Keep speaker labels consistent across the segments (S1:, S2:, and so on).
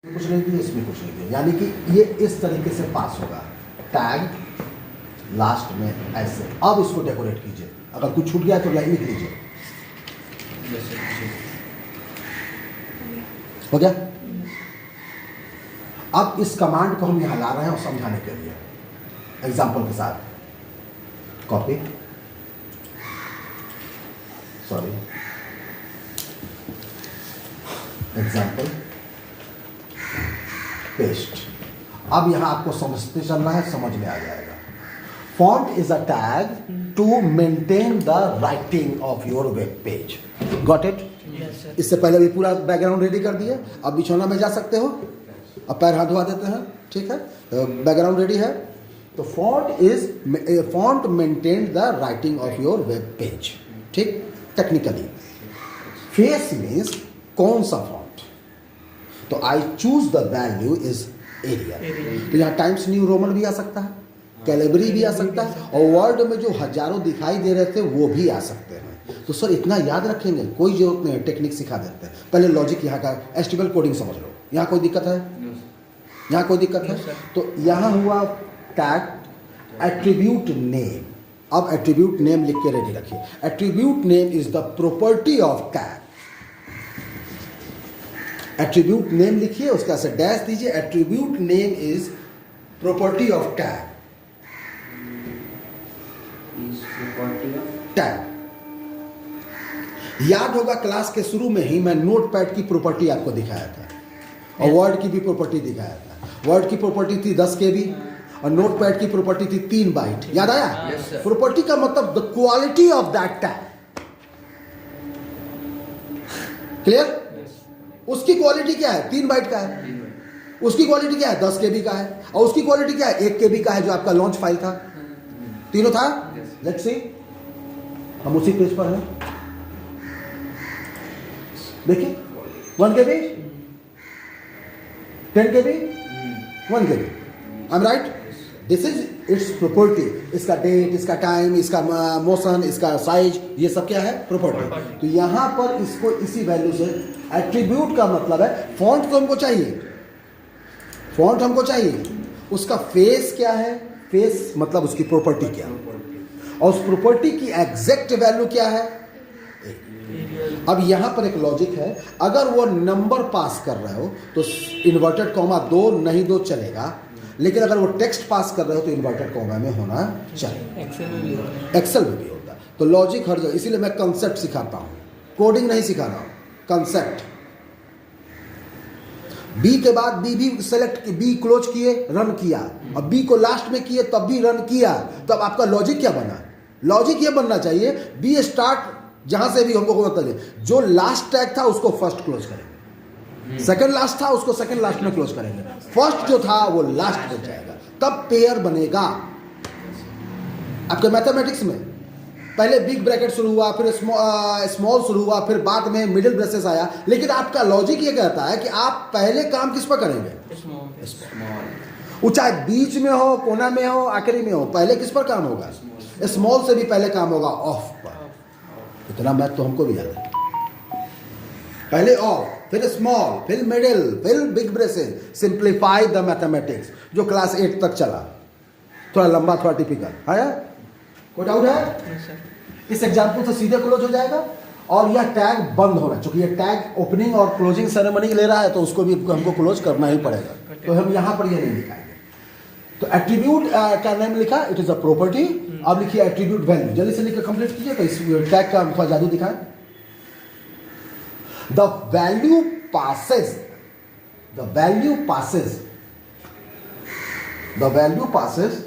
S1: कुछ नहीं किया, इसमें कुछ नहीं किया, यानी कि ये इस तरीके से पास होगा। टैग लास्ट में ऐसे। अब इसको डेकोरेट कीजिए, अगर कुछ छूट गया तो लाइन लिख लीजिए। हो गया? अब इस कमांड को हम यहां ला रहे हैं और समझाने के लिए एग्जाम्पल के साथ। Copy, sorry, example, paste. अब यहां आपको समझते चलना है, समझ में आ जाएगा। Font is a tag to maintain the writing of your web page. Got it? इससे पहले भी पूरा बैकग्राउंड रेडी कर दिए, अब बिछौना में जा सकते हो, अब पैर हाथ धुआ देते हैं, ठीक है? बैकग्राउंड रेडी है। तो font maintain the writing of your web page, ठीक? टेक्निकली फेस मीन्स कौन सा फॉन्ट, तो I choose the value is area. तो यहाँ टाइम्स न्यू रोमन भी आ सकता है, कैलिबरी भी आ सकता है, और वर्ड में जो हजारों दिखाई दे रहे थे वो भी आ सकते हैं। तो सर इतना याद रखेंगे, कोई जरूरत नहीं है, टेक्निक सिखा देते हैं। पहले लॉजिक यहाँ का एचटीएमएल कोडिंग समझ लो। यहाँ कोई दिक्कत है? यहाँ कोई दिक्कत है? तो यहाँ हुआ टैग एट्रीब्यूट नेम। अब एट्रीब्यूट नेम लिख के रेडी रखिए। Attribute name is the property of tag. Attribute name लिखिए, उसका से डैश दीजिए। Attribute name is property of tag. Tag याद होगा, क्लास के शुरू में ही मैं नोटपैड की प्रॉपर्टी आपको दिखाया था और वर्ड की भी प्रॉपर्टी दिखाया था। वर्ड की प्रॉपर्टी थी 10 KB और नोटपैड की प्रॉपर्टी थी 3 बाइट। याद आया? प्रॉपर्टी का मतलब the quality of that tag. Clear? उसकी क्वालिटी क्या है? 3 बाइट का है। उसकी क्वालिटी क्या है? 10 KB का है। और उसकी क्वालिटी क्या है? 1 KB का है, जो आपका लॉन्च फाइल था। तीनों था। लेट्स सी, हम उसी पेज पर हैं। देखिए 1 KB, 10 KB, 1 KB। I am right? This is it's property. इसका डेट, इसका टाइम, इसका मोशन, इसका साइज, ये सब क्या है? प्रॉपर्टी। तो यहां पर इसको इसी वैल्यू से, एट्रीब्यूट का मतलब है फॉन्ट तो हमको चाहिए, फॉन्ट हमको चाहिए, उसका फेस क्या है? फेस मतलब उसकी प्रॉपर्टी क्या है, और उस प्रॉपर्टी की एग्जैक्ट वैल्यू क्या है? अब यहां पर एक लॉजिक है, अगर वो नंबर पास कर रहे हो तो इन्वर्टेड कॉमा 2 नहीं 2 चलेगा, लेकिन अगर वो टेक्स्ट पास कर रहे हो तो इन्वर्टेड कॉमा में होना चाहिए। एक्सेल में भी होता है। तो लॉजिक हर जगह, इसीलिए मैं कंसेप्ट सिखाता हूं, कोडिंग नहीं सिखा रहा हूं, कंसेप्ट। बी के बाद बी भी सेलेक्ट की, बी क्लोज किए, रन किया, अब बी को लास्ट में किए तब भी रन किया, तब आपका लॉजिक क्या बना? लॉजिक ये बनना चाहिए, बी स्टार्ट जहां से भी हमको बताइए, जो लास्ट टैग था उसको फर्स्ट क्लोज करेंगे, सेकंड लास्ट था उसको सेकंड लास्ट में क्लोज करेंगे, फर्स्ट जो था वो लास्ट में जाएगा, तब पेयर बनेगा। आपके मैथमेटिक्स में पहले बिग ब्रैकेट शुरू हुआ, फिर स्मॉल शुरू हुआ, फिर बाद में मिडिल ब्रेसेस आया, लेकिन आपका लॉजिक ये कहता है कि आप पहले काम किस पर करेंगे? स्मॉल। चाहे बीच में हो, कोना में हो, आखिरी में हो, पहले किस पर काम होगा? स्मॉल से भी पहले काम होगा ऑफ पर। इतना मैथ तो हमको भी याद है। पहले ऑफ, फिर स्मॉल, फिर मिडिल, फिर big braces. Simplify the mathematics, जो क्लास 8 तक चला, थोड़ा लंबा, थोड़ा टिपिकल है। कोई डाउट है? इस एग्जाम्पल से सीधे क्लोज हो जाएगा, और यह टैग बंद होगा, क्योंकि यह टैग ओपनिंग और क्लोजिंग सेरेमनी ले रहा है, तो उसको भी हमको क्लोज करना ही पड़ेगा। तो हम यहां पर यह नहीं लिखाएंगे। तो एट्रीब्यूट का नाम लिखा, इट इज अ प्रॉपर्टी। अब लिखिए एट्रीब्यूट वैल्यू, जल्दी से लिखकर कंप्लीट कीजिए, तो इस टैग का थोड़ा जादू दिखाएं। The value passes, the value passes, the value passes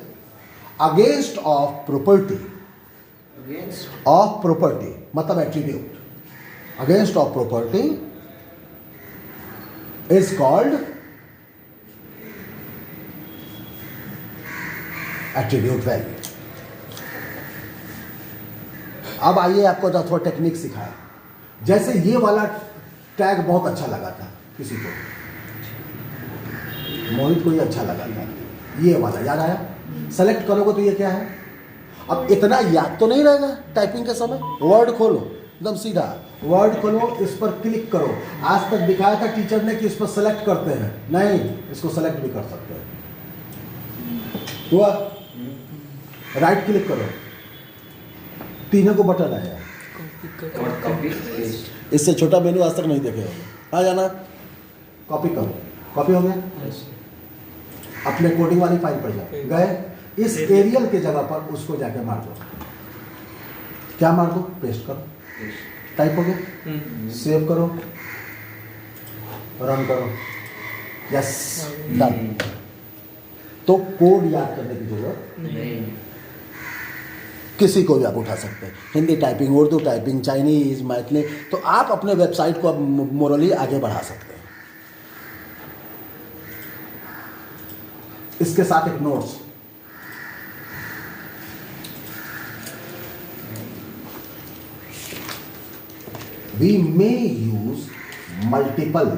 S1: against of property, of property मतलब attribute, against of property is called attribute value. अब आइए आपको थोड़ा टेक्निक सिखाया। जैसे ये वाला टैग बहुत अच्छा लगा था किसी को, मोहित को ये अच्छा लगा था, ये वाला याद आया? सेलेक्ट करोगे तो ये क्या है? अब इतना याद तो नहीं रहेगा टाइपिंग के समय, वर्ड खोलो, एकदम सीधा। वर्ड खोलो, इस पर क्लिक करो। आज तक दिखाया था टीचर ने कि इस पर सेलेक्ट करते हैं, नहीं, इसको सेलेक्ट भी कर सकते हैं। हुआ? राइट क्लिक करो, तीनों को बटन आया। इससे छोटा मेनू आज तक नहीं देखे होंगे। आ जाना, कॉपी करो, कॉपी हो गया। अपने कोडिंग वाली फाइल पर जाओ, गए, इस एरियल के जगह पर उसको जाके मार दो। क्या मार दो? पेस्ट करो। टाइप हो गया, सेव करो, रन करो, यस, डन। तो कोड याद करने की जरूरत नहीं, किसी को भी आप उठा सकते हैं। Hindi typing, Urdu typing, Chinese, Maithili, तो आप अपने वेबसाइट को अब मोरली आगे बढ़ा सकते हैं। इसके साथ एक notes, we may use multiple